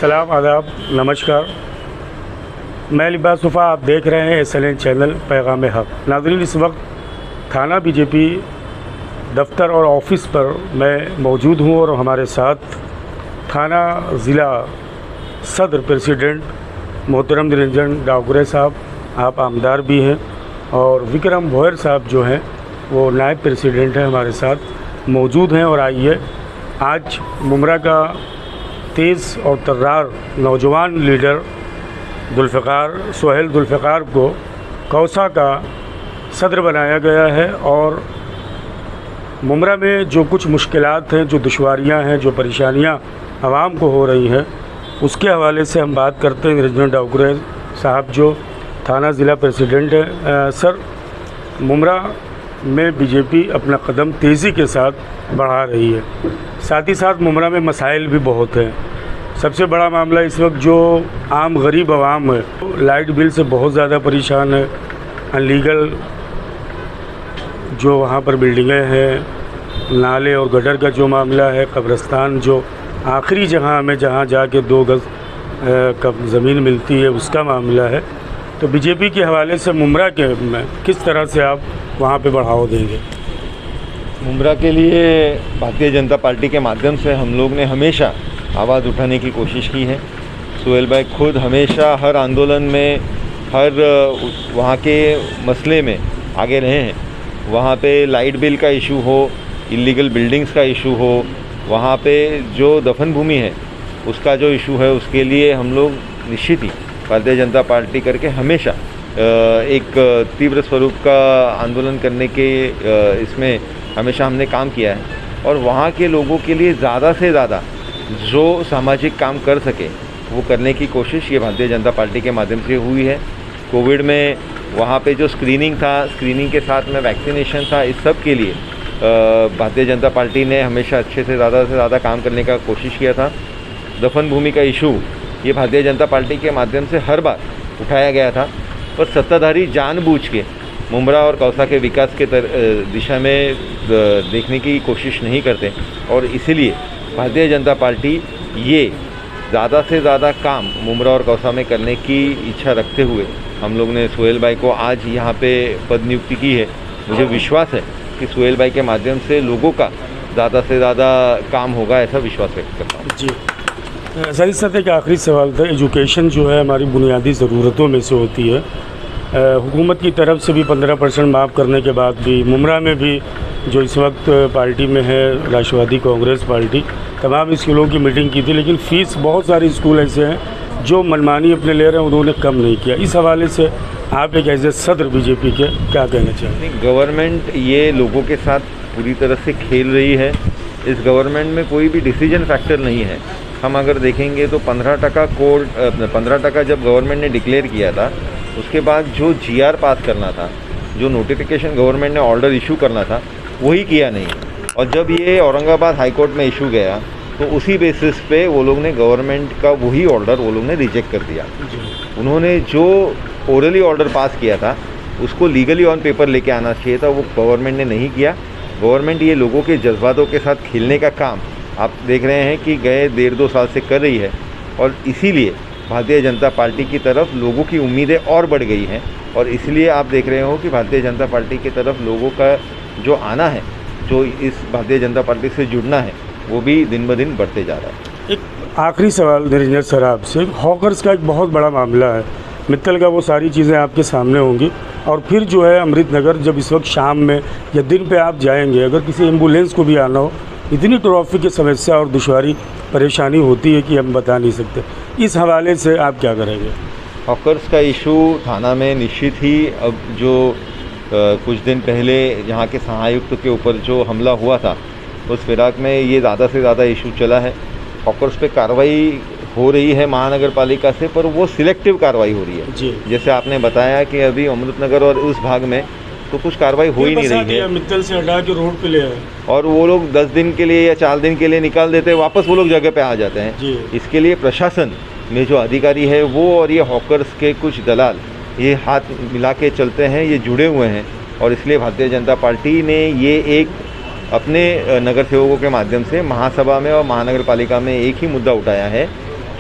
सलाम, आदाब, नमस्कार। मैं लिबास वफ़ा, आप देख रहे हैं SLN चैनल पैगाम हक़। नाज़रीन, इस वक्त थाना बीजेपी दफ्तर और ऑफ़िस पर मैं मौजूद हूँ और हमारे साथ थाना ज़िला सदर प्रेसिडेंट मोहतरम निरंजन डावगरे साहब, आप आमदार भी हैं, और विक्रम भोयर साहब जो हैं वो नायब प्रेसिडेंट हैं, हमारे साथ मौजूद हैं। और आइए आज मुमरा का तेज़ और तर्रार नौजवान लीडर सुहेल जुल्फ़िकार को कौसा का सदर बनाया गया है, और मुमरा में जो कुछ मुश्किलात हैं, जो दुश्वारियां हैं, जो परेशानियां आवाम को हो रही हैं, उसके हवाले से हम बात करते हैं। निरंजन डावगरे साहब जो थाना ज़िला प्रेसिडेंट है। सर, मुमरा में बीजेपी अपना कदम तेज़ी के साथ बढ़ा रही है, साथ ही साथ मुमरा में मसाइल भी बहुत हैं। सबसे बड़ा मामला इस वक्त जो आम गरीब आवाम है, लाइट बिल से बहुत ज़्यादा परेशान है। अनलीगल जो वहाँ पर बिल्डिंगें हैं, नाले और गटर का जो मामला है, कब्रिस्तान जो आखिरी जगह में जहाँ जाके 2 गज़ कब ज़मीन मिलती है, उसका मामला है। तो बीजेपी के हवाले से मुमरा के में किस तरह से आप वहाँ पे बढ़ावा देंगे? मुमरा के लिए भारतीय जनता पार्टी के माध्यम से हम लोग ने हमेशा आवाज़ उठाने की कोशिश की है। सुहेल भाई खुद हमेशा हर आंदोलन में, हर वहाँ के मसले में आगे रहे हैं। वहाँ पे लाइट बिल का इशू हो, इलीगल बिल्डिंग्स का इशू हो, वहाँ पे जो दफन भूमि है उसका जो इशू है, उसके लिए हम लोग निश्चित ही भारतीय जनता पार्टी करके हमेशा एक तीव्र स्वरूप का आंदोलन करने के इसमें हमेशा हमने काम किया है। और वहाँ के लोगों के लिए ज़्यादा से ज़्यादा जो सामाजिक काम कर सके वो करने की कोशिश ये भारतीय जनता पार्टी के माध्यम से हुई है। कोविड में वहाँ पे जो स्क्रीनिंग था, स्क्रीनिंग के साथ में वैक्सीनेशन था, इस सब के लिए भारतीय जनता पार्टी ने हमेशा अच्छे से ज़्यादा काम करने का कोशिश किया था। दफन भूमि का इशू ये भारतीय जनता पार्टी के माध्यम से हर बार उठाया गया था, पर सत्ताधारी जानबूझ के मुमरा और कौसा के विकास के दिशा में देखने की कोशिश नहीं करते। और इसीलिए भारतीय जनता पार्टी ये ज़्यादा से ज़्यादा काम मुमरा और कौसा में करने की इच्छा रखते हुए हम लोग ने सुहेल भाई को आज यहाँ पे पद नियुक्ति की है। मुझे विश्वास है कि सुहेल भाई के माध्यम से लोगों का ज़्यादा से ज़्यादा काम होगा, ऐसा विश्वास व्यक्त करता हूँ। जी सर, इस तरह एक आखिरी सवाल था। एजुकेशन जो है हमारी बुनियादी ज़रूरतों में से होती है। हुकूमत की तरफ से भी 15% माफ़ करने के बाद भी मुमरा में भी जो इस वक्त पार्टी में है राष्ट्रवादी कांग्रेस पार्टी, तमाम स्कूलों की मीटिंग की थी, लेकिन फ़ीस बहुत सारे स्कूल ऐसे हैं जो मनमानी अपने ले रहे हैं, उन्होंने कम नहीं किया। इस हवाले से आप एक ऐसे सदर बीजेपी के क्या कहना चाहेंगे? गवर्नमेंट ये लोगों के साथ पूरी तरह से खेल रही है। इस गवर्नमेंट में कोई भी डिसीजन फैक्टर नहीं है। हम अगर देखेंगे तो 15% जब गवर्नमेंट ने डिक्लेयर किया था, उसके बाद जो GR पास करना था, जो नोटिफिकेशन गवर्नमेंट ने ऑर्डर इशू करना था, वही किया नहीं। और जब ये औरंगाबाद हाई कोर्ट में इशू गया तो उसी बेसिस पे वो लोग ने गवर्नमेंट का वही ऑर्डर वो लोग ने रिजेक्ट कर दिया। उन्होंने जो ओरली ऑर्डर पास किया था उसको लीगली ऑन पेपर लेके आना चाहिए था, वो गवर्नमेंट ने नहीं किया। गवर्नमेंट ये लोगों के जज्बातों के साथ खेलने का काम आप देख रहे हैं कि गए 1.5-2 साल से कर रही है। और इसीलिए भारतीय जनता पार्टी की तरफ लोगों की उम्मीदें और बढ़ गई हैं। और इसलिए आप देख रहे हो कि भारतीय जनता पार्टी की तरफ लोगों का जो आना है, जो इस भारतीय जनता पार्टी से जुड़ना है, वो भी दिन ब दिन बढ़ते जा रहा है। एक आखिरी सवाल निरंजन सर आपसे, हॉकर्स का एक बहुत बड़ा मामला है मित्तल का, वो सारी चीज़ें आपके सामने होंगी। और फिर जो है अमृतनगर, जब इस वक्त शाम में या दिन पे आप जाएंगे, अगर किसी एम्बुलेंस को भी आना हो, इतनी ट्रैफिक की समस्या और दुश्वारी परेशानी होती है कि हम बता नहीं सकते। इस हवाले से आप क्या करेंगे? हॉकर्स का इशू थाना में निश्चित ही, अब जो कुछ दिन पहले यहाँ के सहायुक्त के ऊपर जो हमला हुआ था, उस फिराक में ये ज़्यादा से ज़्यादा इशू चला है। हॉकर्स पे कार्रवाई हो रही है महानगर पालिका से, पर वो सिलेक्टिव कार्रवाई हो रही है। जी। जैसे आपने बताया कि अभी अमृतनगर और उस भाग में तो कुछ कार्रवाई हो ही नहीं रही है। मित्तल से हटा के रोड पे ले आए और वो लोग 10 दिन के लिए या 4 दिन के लिए निकाल देते हैं, वापस वो लोग जगह पे आ जाते हैं। जी। इसके लिए प्रशासन में जो अधिकारी है वो और ये हॉकर्स के कुछ दलाल ये हाथ मिला के चलते हैं, ये जुड़े हुए हैं। और इसलिए भारतीय जनता पार्टी ने ये एक अपने नगर सेवकों के माध्यम से महासभा में और महानगर पालिका में एक ही मुद्दा उठाया है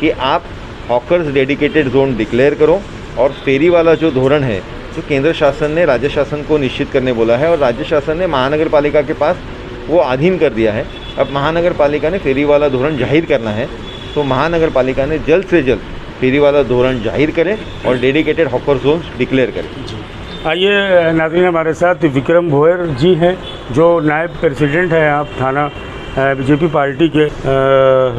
कि आप हॉकर्स डेडिकेटेड जोन डिक्लेयर करो, और फेरी वाला जो धोरण है जो केंद्र शासन ने राज्य शासन को निश्चित करने बोला है और राज्य शासन ने महानगर पालिका के पास वो अधीन कर दिया है। अब महानगर पालिका ने फेरी वाला धोरण जाहिर करना है, तो महानगर पालिका ने जल्द से जल्द फेरी वाला धोरण जाहिर करें और डेडिकेटेड हॉकर जोन्स डिक्लेयर करें। आइए नाज़रीन, हमारे साथ विक्रम भोयर जी हैं जो नायब प्रेसिडेंट हैं आप थाना बीजेपी पार्टी के।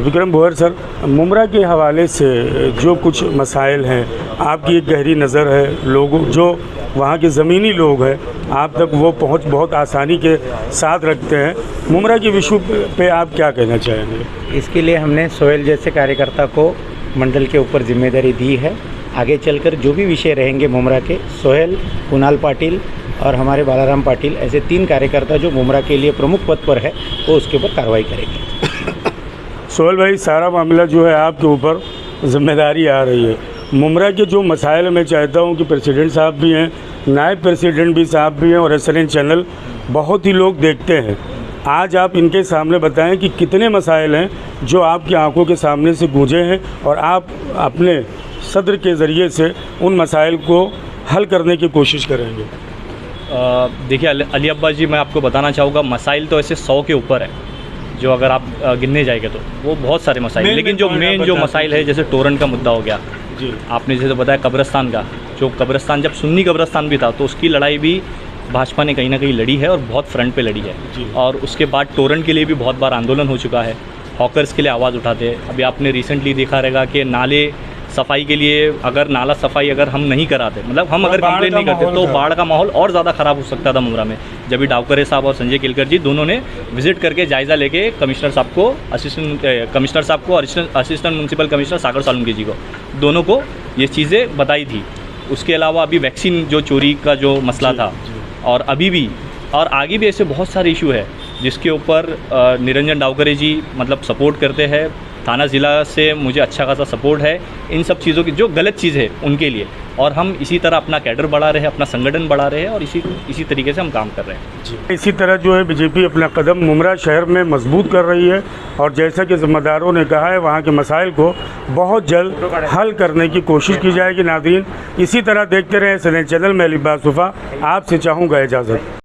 विक्रम भोयर सर, मुमरा के हवाले से जो कुछ मसाइल हैं, आपकी एक गहरी नज़र है, लोगों जो वहाँ के ज़मीनी लोग हैं आप तक वो पहुँच बहुत आसानी के साथ रखते हैं। मुमरा के विषय पे आप क्या कहना चाहेंगे? इसके लिए हमने सोहेल जैसे कार्यकर्ता को मंडल के ऊपर जिम्मेदारी दी है। आगे चलकर जो भी विषय रहेंगे मुमरा के, सोहेल, कुणाल पाटिल और हमारे बालाराम पाटिल, ऐसे 3 कार्यकर्ता जो मुमरा के लिए प्रमुख पद पर है वो उसके ऊपर कार्रवाई करेंगे। सोहेल भाई, सारा मामला जो है आपके ऊपर जिम्मेदारी आ रही है। मुमरा के जो मसाइल मैं चाहता हूँ कि प्रेसिडेंट साहब भी हैं, नायब प्रेसिडेंट भी साहब भी हैं और SNN चैनल बहुत ही लोग देखते हैं। आज आप इनके सामने बताएं कि कितने मसाइल हैं जो आपकी आंखों के सामने से गूंजे हैं और आप अपने सदर के ज़रिए से उन मसाइल को हल करने की कोशिश करेंगे। देखिए अली अब्बास जी, मैं आपको बताना चाहूँगा, मसाइल तो ऐसे 100 के ऊपर है जो अगर आप गिनने जाएंगे तो वो बहुत सारे मसाइल, लेकिन जो मेन जो मसाइल है जैसे टोरन का मुद्दा हो गया जी, आपने जैसे बताया कब्रिस्तान का, जो कब्रिस्तान जब सुन्नी कब्रिस्तान भी था तो उसकी लड़ाई भी भाजपा ने कहीं ना कहीं लड़ी है और बहुत फ्रंट पे लड़ी है। और उसके बाद टोरन के लिए भी बहुत बार आंदोलन हो चुका है, हॉकर्स के लिए आवाज़ उठाते हैं। अभी आपने रिसेंटली देखा रहेगा कि नाले सफाई के लिए अगर नाला सफाई अगर हम नहीं कराते, मतलब हम अगर कंप्लेन नहीं करते तो बाढ़ का माहौल और ज़्यादा ख़राब हो सकता था मुमरा में। जब भी डावकरे साहब और संजय केलकर जी दोनों ने विजिट करके जायज़ा लेके कमिश्नर साहब को, असिस्टेंट म्यूनसिपल कमिश्नर सागर सालुंके जी को, दोनों को ये चीज़ें बताई थी। उसके अलावा अभी वैक्सीन जो चोरी का जो मसला था, और अभी भी और आगे भी ऐसे बहुत सारे इशू है जिसके ऊपर निरंजन डावकरे जी मतलब सपोर्ट करते हैं। थाना ज़िला से मुझे अच्छा खासा सपोर्ट है इन सब चीज़ों की, जो गलत चीज़ है उनके लिए, और हम इसी तरह अपना कैडर बढ़ा रहे हैं, अपना संगठन बढ़ा रहे हैं और इसी तरीके से हम काम कर रहे हैं। इसी तरह जो है बीजेपी अपना कदम मुमरा शहर में मजबूत कर रही है और जैसा कि जिम्मेदारों ने कहा है वहाँ के मसाइल को बहुत जल्द हल करने की कोशिश की जाएगी। नाज़रीन, इसी तरह देखते रहें SNN चैनल में। अली अब्बास आपसे चाहूँगा इजाज़त।